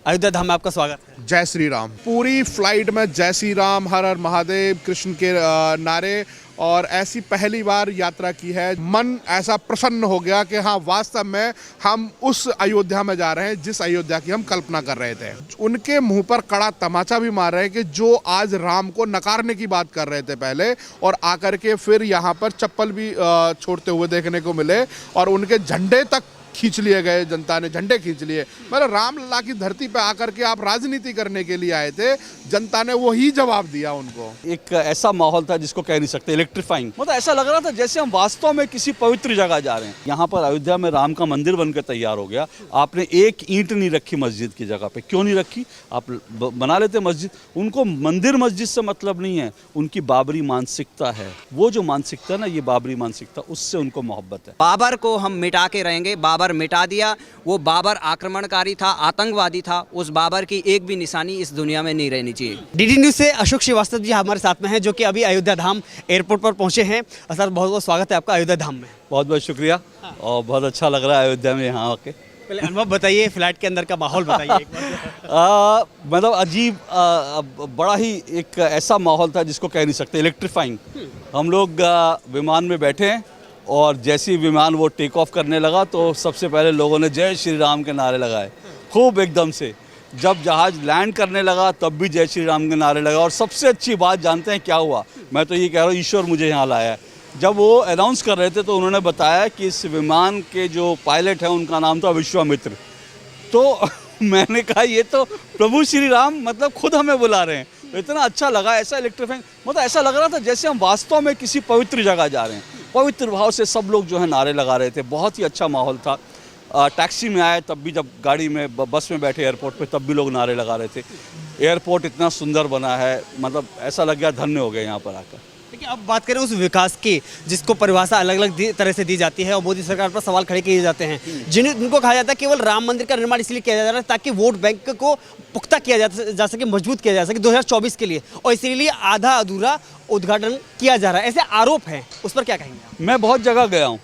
अयोध्या धाम में आपका स्वागत है। जय श्री राम। पूरी फ्लाइट में जय श्री राम, हर हर महादेव, कृष्ण के नारे, और ऐसी पहली बार यात्रा की है। मन ऐसा प्रसन्न हो गया कि हाँ, वास्तव में हम उस अयोध्या में जा रहे हैं जिस अयोध्या की हम कल्पना कर रहे थे। उनके मुंह पर कड़ा तमाचा भी मार रहे हैं कि जो आज राम को नकारने की बात कर रहे थे पहले, और आकर के फिर यहाँ पर चप्पल भी छोड़ते हुए देखने को मिले, और उनके झंडे तक खींच लिए गए, जनता ने झंडे खींच लिए। मतलब रामलला की धरती पे आकर के आप राजनीति करने के लिए आए थे, जनता ने वही जवाब दिया उनको। एक ऐसा माहौल था जिसको कह नहीं सकते, इलेक्ट्रीफाइंग। मतलब ऐसा लग रहा था जैसे हम वास्तव में किसी पवित्र जगह जा रहे हैं। यहाँ पर अयोध्या में राम का मंदिर बनकर तैयार हो गया। आपने एक ईंट नहीं रखी मस्जिद की जगह पे। क्यों नहीं रखी? आप बना लेते मस्जिद। उनको मंदिर मस्जिद से मतलब नहीं है, उनकी बाबरी मानसिकता है। वो जो मानसिकता है ना, ये बाबरी मानसिकता, उससे उनको मोहब्बत है। बाबर को हम मिटा के रहेंगे। बाबर मिटा दिया। वो बाबर आक्रमणकारी था, आतंकवादी था। उस बाबर की एक भी निशानी इस दुनिया में नहीं रहनी चाहिए। डीडी न्यूज़ से अशोक श्रीवास्तव जी हमारे साथ में हैं, जो कि अभी अयोध्या धाम एयरपोर्ट पर पहुंचे हैं। सर, बहुत बहुत स्वागत है आपका अयोध्या धाम में। बहुत बहुत शुक्रिया। और बहुत अच्छा लग रहा है अयोध्या में यहाँ आके। पहले अनुभव बताइए, फ्लाइट के अंदर का माहौल बताइए एक बार। मतलब अजीब, बड़ा ही एक ऐसा माहौल था जिसको कह नहीं सकते, इलेक्ट्रीफाइंग। हम लोग विमान में बैठे हैं, और जैसे ही विमान वो टेक ऑफ करने लगा तो सबसे पहले लोगों ने जय श्री राम के नारे लगाए, खूब एकदम से। जब जहाज़ लैंड करने लगा तब भी जय श्री राम के नारे लगा। और सबसे अच्छी बात जानते हैं क्या हुआ? मैं तो ये कह रहा हूँ, ईश्वर मुझे यहाँ लाया है। जब वो अनाउंस कर रहे थे तो उन्होंने बताया कि इस विमान के जो पायलट हैं उनका नाम था विश्वामित्र। तो मैंने कहा ये तो प्रभु श्री राम मतलब खुद हमें बुला रहे हैं। तो इतना अच्छा लगा, ऐसा इलेक्ट्रीफाइंग, मतलब ऐसा लग रहा था जैसे हम वास्तव में किसी पवित्र जगह जा रहे हैं। पवित्र भाव से सब लोग जो है नारे लगा रहे थे। बहुत ही अच्छा माहौल था। टैक्सी में आए तब भी, जब गाड़ी में बस में बैठे एयरपोर्ट पे, तब भी लोग नारे लगा रहे थे। एयरपोर्ट इतना सुंदर बना है, मतलब ऐसा लग गया धन्य हो गए यहाँ पर आकर। देखिए, अब बात करें उस विकास की जिसको परिभाषा अलग अलग तरह से दी जाती है, और मोदी सरकार पर सवाल खड़े किए जाते हैं। जिनको कहा जाता है केवल राम मंदिर का निर्माण इसलिए किया जा रहा है ताकि वोट बैंक को पुख्ता किया जा सके, मजबूत किया जा सके 2024 के लिए, और इसीलिए आधा अधूरा उद्घाटन किया जा रहा है, ऐसे आरोप हैं। उस पर क्या कहेंगे? मैं बहुत जगह गया हूँ।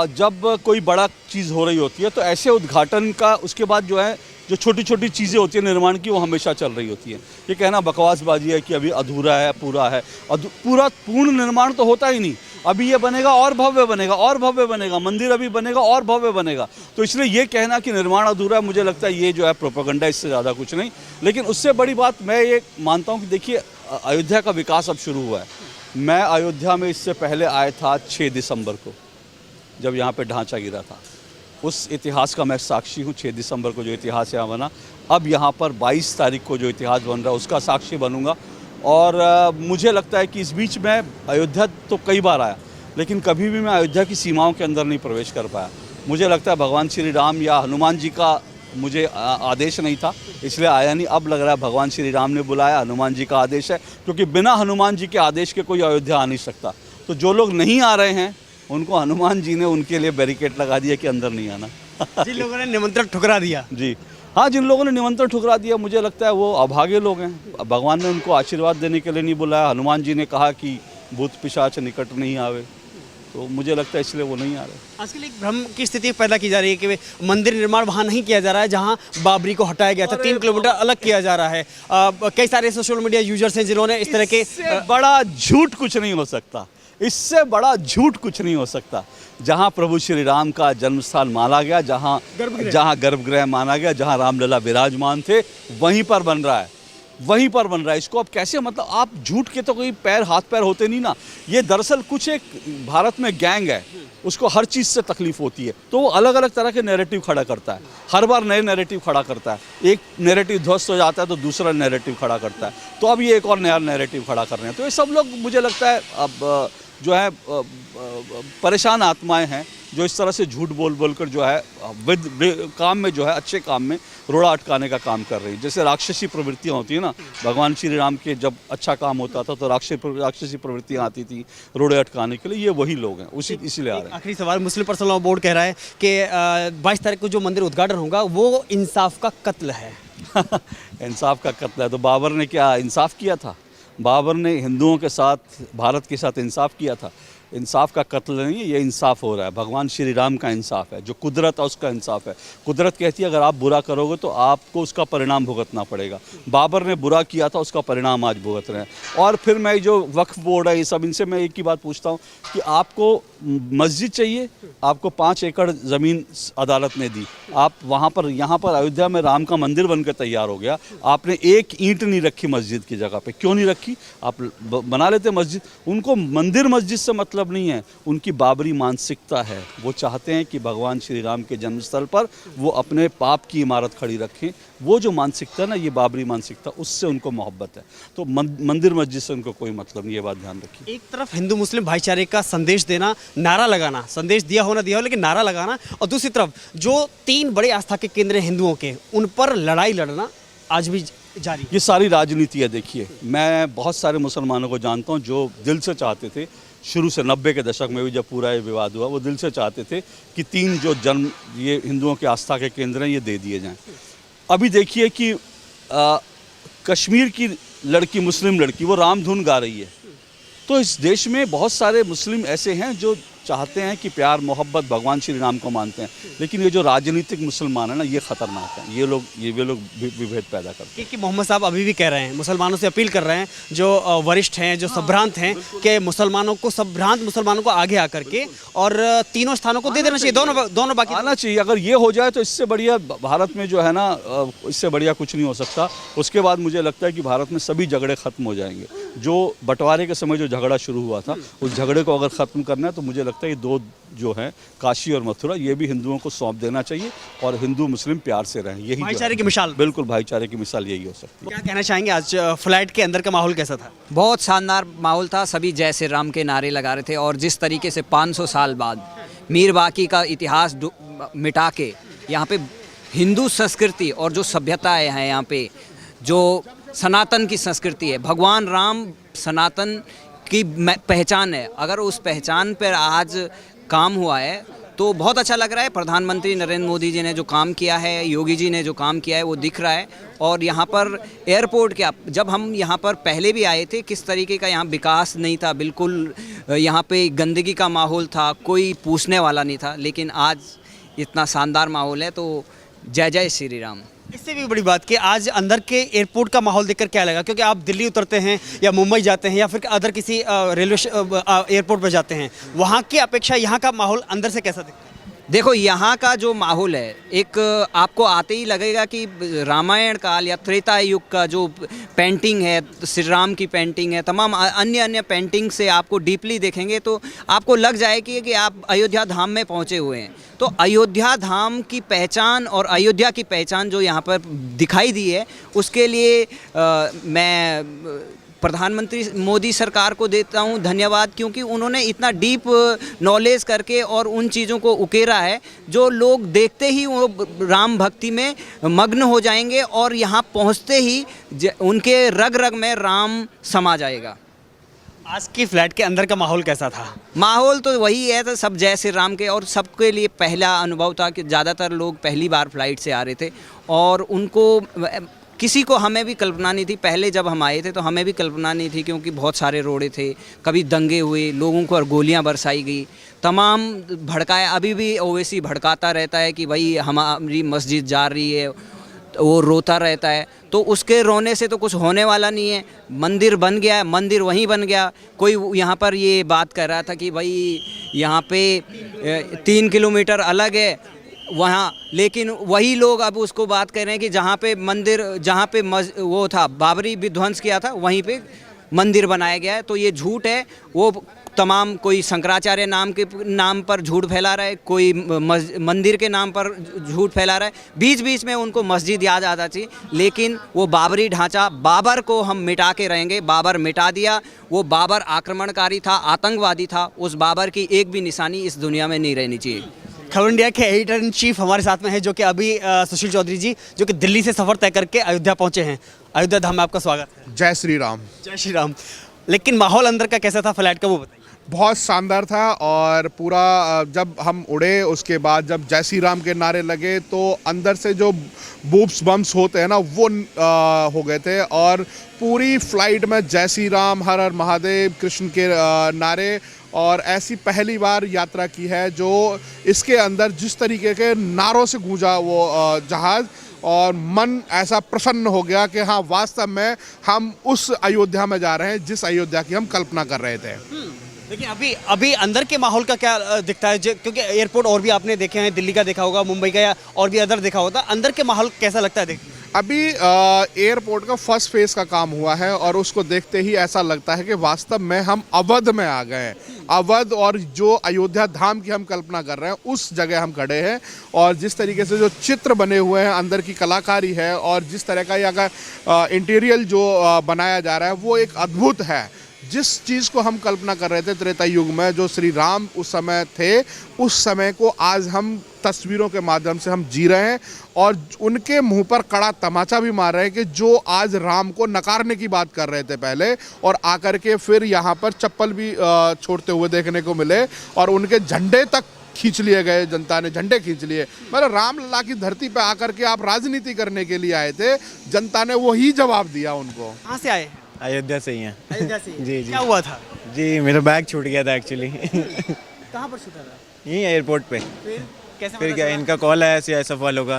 जब कोई बड़ा चीज़ हो रही होती है तो ऐसे उद्घाटन का, उसके बाद जो है जो छोटी छोटी चीज़ें होती हैं निर्माण की, वो हमेशा चल रही होती है। ये कहना बकवासबाजी है कि अभी अधूरा है, पूरा है। पूरा पूर्ण निर्माण तो होता ही नहीं। अभी ये बनेगा और भव्य बनेगा, और भव्य बनेगा, मंदिर अभी बनेगा और भव्य बनेगा। तो इसलिए ये कहना कि निर्माण अधूरा है, मुझे लगता है ये जो है प्रोपेगेंडा, इससे ज़्यादा कुछ नहीं। लेकिन उससे बड़ी बात मैं ये मानता हूँ कि देखिए, अयोध्या का विकास अब शुरू हुआ है। मैं अयोध्या में इससे पहले आया था 6 दिसंबर को, जब यहाँ पे ढांचा गिरा था। उस इतिहास का मैं साक्षी हूँ। 6 दिसंबर को जो इतिहास यहाँ बना, अब यहाँ पर 22 तारीख को जो इतिहास बन रहा है उसका साक्षी बनूंगा। और मुझे लगता है कि इस बीच में अयोध्या तो कई बार आया, लेकिन कभी भी मैं अयोध्या की सीमाओं के अंदर नहीं प्रवेश कर पाया। मुझे लगता है भगवान श्री राम या हनुमान जी का मुझे आदेश नहीं था, इसलिए आया नहीं। अब लग रहा है भगवान श्री राम ने बुलाया, हनुमान जी का आदेश है, क्योंकि बिना हनुमान जी के आदेश के कोई अयोध्या आ नहीं सकता। तो जो लोग नहीं आ रहे हैं उनको हनुमान जी ने उनके लिए बैरिकेड लगा दिया कि अंदर नहीं आना। जिन लोगों ने निमंत्रण ठुकरा दिया, जी हाँ, जिन लोगों ने निमंत्रण ठुकरा दिया, मुझे लगता है वो अभागे लोग हैं। भगवान ने उनको आशीर्वाद देने के लिए नहीं बुलाया। हनुमान जी ने कहा कि भूत पिशाच निकट नहीं आवे, तो मुझे लगता है इसलिए वो नहीं आ रहे। आजकल एक भ्रम की स्थिति पैदा की जा रही है कि मंदिर निर्माण वहाँ नहीं किया जा रहा है जहाँ बाबरी को हटाया गया था। 3 किलोमीटर अलग किया जा रहा है। कई सारे सोशल मीडिया यूजर्स हैं जिन्होंने इस तरह के, बड़ा झूठ कुछ नहीं हो सकता। इससे बड़ा झूठ कुछ नहीं हो सकता। जहाँ प्रभु श्री राम का जन्म स्थान माना गया, जहाँ गर्भगृह माना गया, जहाँ रामलला विराजमान थे, वहीं पर बन रहा है, वहीं पर बन रहा है। इसको अब कैसे, मतलब आप झूठ के तो कोई हाथ पैर होते नहीं ना। ये दरअसल कुछ एक भारत में गैंग है, उसको हर चीज़ से तकलीफ होती है, तो वो अलग अलग तरह के नैरेटिव खड़ा करता है। हर बार नए नैरेटिव खड़ा करता है। एक नैरेटिव ध्वस्त हो जाता है तो दूसरा नैरेटिव खड़ा करता है। तो अब ये एक और नया नैरेटिव खड़ा कर रहे हैं। तो ये सब लोग, मुझे लगता है अब जो है परेशान आत्माएं हैं, जो इस तरह से झूठ बोल बोल कर जो है काम में, जो है अच्छे काम में रोड़ा अटकाने का काम कर रही है। जैसे राक्षसी प्रवृत्तियाँ होती है ना, भगवान श्री राम के जब अच्छा काम होता था तो राक्षसी प्रवृत्तियाँ आती थी रोड़े अटकाने के लिए। ये वही लोग हैं, इसीलिए आ रहे हैं। आखिरी सवाल, मुस्लिम पर्सनल लॉ बोर्ड कह रहा है कि 22 तारीख को जो मंदिर उद्घाटन होगा वो इंसाफ का कत्ल है। इंसाफ का कत्ल है तो बाबर ने क्या इंसाफ किया था? बाबर ने हिंदुओं के साथ, भारत के साथ इंसाफ किया था। इंसाफ का कत्ल नहीं है, ये इंसाफ हो रहा है, भगवान श्री राम का इंसाफ है, जो कुदरत है उसका इंसाफ है। कुदरत कहती है अगर आप बुरा करोगे तो आपको उसका परिणाम भुगतना पड़ेगा। बाबर ने बुरा किया था, उसका परिणाम आज भुगत रहे हैं। और फिर मैं जो वक्फ बोर्ड है ये सब, इनसे मैं एक ही बात पूछता हूँ कि आपको मस्जिद चाहिए, आपको 5 एकड़ ज़मीन अदालत ने दी, आप वहाँ पर यहाँ पर अयोध्या में राम का मंदिर बनकर तैयार हो गया, आपने एक ईंट नहीं रखी मस्जिद की जगह पे। क्यों नहीं रखी? आप बना लेते मस्जिद। उनको मंदिर मस्जिद से मतलब नहीं है, उनकी बाबरी मानसिकता है। वो चाहते हैं कि भगवान श्री राम के जन्मस्थल पर वो अपने पाप की इमारत खड़ी रखें। वो जो मानसिकता ना, ये बाबरी मानसिकता, उससे उनको मोहब्बत है। तो मंदिर मस्जिद से उनको कोई मतलब नहीं, ये बात ध्यान रखिए। एक तरफ हिंदू मुस्लिम भाईचारे का संदेश देना, नारा लगाना, संदेश दिया हो ना दिया हो लेकिन नारा लगाना, और दूसरी तरफ जो 3 बड़े आस्था के केंद्र हैं हिंदुओं के, उन पर लड़ाई लड़ना आज भी जारी है। ये सारी राजनीति है। देखिए, मैं बहुत सारे मुसलमानों को जानता हूँ जो दिल से चाहते थे, शुरू से 90 के दशक में भी जब पूरा ये विवाद हुआ, वो दिल से चाहते थे कि 3 जो जन्म ये हिंदुओं के आस्था के केंद्र हैं ये दे दिए जाएं। अभी देखिए कि कश्मीर की लड़की, मुस्लिम लड़की, वो राम धुन गा रही है। तो इस देश में बहुत सारे मुस्लिम ऐसे हैं जो चाहते हैं कि प्यार मोहब्बत भगवान श्री राम को मानते हैं, लेकिन ये जो राजनीतिक मुसलमान है ना, ये ख़तरनाक है। ये लोग विभेद पैदा करते हैं। कि मोहम्मद साहब अभी भी कह रहे हैं, मुसलमानों से अपील कर रहे हैं, जो वरिष्ठ हैं, जो संभ्रांत हैं, कि मुसलमानों को, संभ्रांत मुसलमानों को आगे आकर के और 3 स्थानों को दे देना चाहिए, दोनों बाकी आना चाहिए। अगर ये हो जाए तो इससे बढ़िया भारत में जो है ना, इससे बढ़िया कुछ नहीं हो सकता। उसके बाद मुझे लगता है कि भारत में सभी झगड़े ख़त्म हो जाएंगे। जो बंटवारे के समय जो झगड़ा शुरू हुआ था, उस झगड़े को अगर ख़त्म करना है तो मुझे लगता है ये 2 जो हैं, काशी और मथुरा, ये भी हिंदुओं को सौंप देना चाहिए और हिंदू मुस्लिम प्यार से रहें। यही भाईचारे की मिसाल। बिल्कुल भाईचारे की मिसाल यही हो सकती है। क्या कहना चाहेंगे, आज फ्लाइट के अंदर का माहौल कैसा था? बहुत शानदार माहौल था। सभी जय श्री राम के नारे लगा रहे थे, और जिस तरीके से 500 साल बाद मीर बाकी का इतिहास मिटा के यहाँ पे हिंदू संस्कृति और जो सभ्यता है यहाँ पे, जो सनातन की संस्कृति है, भगवान राम सनातन की पहचान है, अगर उस पहचान पर आज काम हुआ है तो बहुत अच्छा लग रहा है। प्रधानमंत्री नरेंद्र मोदी जी ने जो काम किया है, योगी जी ने जो काम किया है, वो दिख रहा है। और यहाँ पर एयरपोर्ट के, जब हम यहाँ पर पहले भी आए थे, किस तरीके का यहाँ विकास नहीं था, बिल्कुल यहाँ पे गंदगी का माहौल था, कोई पूछने वाला नहीं था। लेकिन आज इतना शानदार माहौल है, तो जय जय श्री राम। इससे भी बड़ी बात कि आज अंदर के एयरपोर्ट का माहौल देखकर क्या लगा, क्योंकि आप दिल्ली उतरते हैं या मुंबई जाते हैं या फिर अदर किसी रेलवे एयरपोर्ट पर जाते हैं, वहाँ की अपेक्षा यहाँ का माहौल अंदर से कैसा दिखता है? देखो, यहाँ का जो माहौल है, एक आपको आते ही लगेगा कि रामायण काल या त्रेता युग का जो पेंटिंग है, श्री राम की पेंटिंग है, तमाम अन्य पेंटिंग से आपको डीपली देखेंगे तो आपको लग जाएगी कि आप अयोध्या धाम में पहुँचे हुए हैं। तो अयोध्या धाम की पहचान और अयोध्या की पहचान जो यहाँ पर दिखाई दी है, उसके लिए मैं प्रधानमंत्री मोदी सरकार को देता हूं धन्यवाद, क्योंकि उन्होंने इतना डीप नॉलेज करके और उन चीज़ों को उकेरा है जो लोग देखते ही वो राम भक्ति में मग्न हो जाएंगे और यहाँ पहुँचते ही उनके रग रग में राम समा जाएगा। आज की फ्लैट के अंदर का माहौल कैसा था? माहौल तो वही है, तो सब जय श्री राम के, और सबके लिए पहला अनुभव था कि ज़्यादातर लोग पहली बार फ्लाइट से आ रहे थे और उनको, किसी को, हमें भी कल्पना नहीं थी। पहले जब हम आए थे तो हमें भी कल्पना नहीं थी, क्योंकि बहुत सारे रोड़े थे, कभी दंगे हुए, लोगों को गोलियां बरसाई गई, तमाम भड़काया। अभी भी ओवैसी भड़काता रहता है कि भाई हमारी मस्जिद जा रही है, वो रोता रहता है। तो उसके रोने से तो कुछ होने वाला नहीं है। मंदिर बन गया है, मंदिर वहीं बन गया। कोई यहाँ पर ये बात कर रहा था कि भाई यहाँ पे 3 किलोमीटर अलग है वहाँ, लेकिन वही लोग अब उसको बात कर रहे हैं कि जहाँ पे मंदिर, जहाँ पे वो था, बाबरी विध्वंस किया था, वहीं पे मंदिर बनाया गया है। तो ये झूठ है। वो तमाम, कोई शंकराचार्य नाम पर झूठ फैला रहा है, कोई मंदिर के नाम पर झूठ फैला रहा है। बीच बीच में उनको मस्जिद याद आता चाहिए, लेकिन वो बाबरी ढांचा, बाबर को हम मिटा के रहेंगे। बाबर मिटा दिया। वो बाबर आक्रमणकारी था, आतंकवादी था। उस बाबर की एक भी निशानी इस दुनिया में नहीं रहनी चाहिए। खबर इंडिया के एडिटर इन चीफ हमारे साथ में है, जो कि अभी सुशील चौधरी जी, जो कि दिल्ली से सफ़र तय करके अयोध्या पहुंचे हैं। अयोध्या धाम में आपका स्वागत है। जय श्री राम। जय श्री राम। लेकिन माहौल अंदर का कैसा था फ्लाइट का, वो बताइए। बहुत शानदार था। और पूरा जब हम उड़े उसके बाद जब जय श्री राम के नारे लगे तो अंदर से जो बूप्स बम्स होते हैं ना, वो हो गए थे। और पूरी फ्लाइट में जय श्री राम, हर हर महादेव, कृष्ण के नारे और ऐसी पहली बार यात्रा की है जो इसके अंदर जिस तरीके के नारों से गूंजा वो जहाज़, और मन ऐसा प्रसन्न हो गया कि हाँ वास्तव में हम उस अयोध्या में जा रहे हैं जिस अयोध्या की हम कल्पना कर रहे थे। लेकिन अभी अभी अंदर के माहौल का क्या दिखता है? क्योंकि एयरपोर्ट और भी आपने देखे हैं, दिल्ली का देखा होगा, मुंबई का या और भी अदर देखा होगा, अंदर के माहौल कैसा लगता है? अभी एयरपोर्ट का फर्स्ट फेज़ का काम हुआ है और उसको देखते ही ऐसा लगता है कि वास्तव में हम अवध में आ गए हैं। अवध और जो अयोध्या धाम की हम कल्पना कर रहे हैं उस जगह हम खड़े हैं, और जिस तरीके से जो चित्र बने हुए हैं, अंदर की कलाकारी है और जिस तरह का यहाँ का इंटीरियर जो बनाया जा रहा है वो एक अद्भुत है। जिस चीज़ को हम कल्पना कर रहे थे त्रेता युग में, जो श्री राम उस समय थे, उस समय को आज हम तस्वीरों के माध्यम से हम जी रहे हैं और उनके मुंह पर कड़ा तमाचा भी मार रहे हैं कि जो आज राम को नकारने की बात कर रहे थे पहले, और आकर के फिर यहाँ पर चप्पल भी छोड़ते हुए देखने को मिले और उनके झंडे तक खींच लिए गए, जनता ने झंडे खींच लिए। मतलब रामलला की धरती पे आकर के आप राजनीति करने के लिए आए थे, जनता ने वही जवाब दिया उनको। कहाँ से आए? अयोध्या से ही हैं। अयोध्या से? जी, जी। क्या हुआ था? जी मेरा बैग छूट गया था एक्चुअली। कहाँ पर छूटा था? यहीं एयरपोर्ट पे। फिर कैसे फिर पता क्या चला? इनका कॉल आया सीआईएसएफ वालों का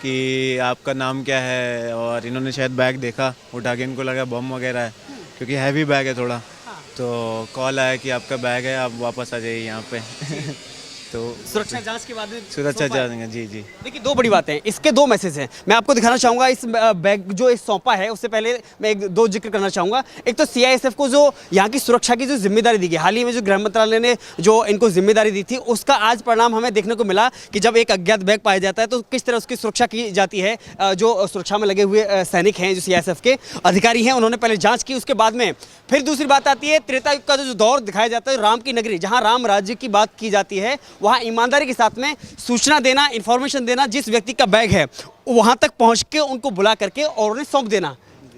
कि आपका नाम क्या है, और इन्होंने शायद बैग देखा, उठा के इनको लगा बम वगैरह है क्योंकि हैवी बैग है थोड़ा, तो कॉल आया कि आपका बैग है, आप वापस आ जाइए यहाँ पे। तो सुरक्षा जांच के बाद सुरक्षा जाएंगे। जी जी। देखिए, दो बड़ी बातें हैं, इसके दो मैसेज हैं। मैं आपको दिखाना चाहूँगा इस बैग जो इस सौंपा है, उससे पहले मैं दो जिक्र करना चाहूँगा। एक तो सीआईएसएफ को जो यहाँ की सुरक्षा की जो जिम्मेदारी दी गई, हाल ही में जो गृह मंत्रालय ने जो इनको जिम्मेदारी दी थी, उसका आज परिणाम हमें देखने को मिला कि जब एक अज्ञात बैग पाया जाता है तो किस तरह उसकी सुरक्षा की जाती है। जो सुरक्षा में लगे हुए सैनिक हैं, जो सीआईएसएफ के अधिकारी हैं, उन्होंने पहले जाँच की, उसके बाद में फिर दूसरी बात आती है त्रेता युग का जो दौर दिखाया जाता है, राम की नगरी, जहाँ राम राज्य की बात की जाती है, वहाँ ईमानदारी के साथ में सूचना देना, इंफॉर्मेशन देना, जिस व्यक्ति का बैग है वहां तक पहुंच के उनको बुला करके और उन्हें सौंप देना।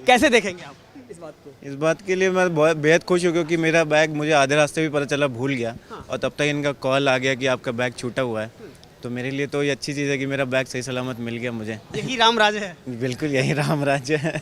कैसे देखेंगे आप इस बात को? इस बात के लिए मैं बहुत बेहद खुश हूँ क्योंकि मेरा बैग मुझे आधे रास्ते भी पता चला, भूल गया। और तब तक इनका कॉल आ गया कि आपका बैग छूटा हुआ है, तो मेरे लिए तो ये अच्छी चीज़ है कि मेरा बैग सही सलामत मिल गया मुझे। यही राम राज है। बिल्कुल यही राम राज्य है।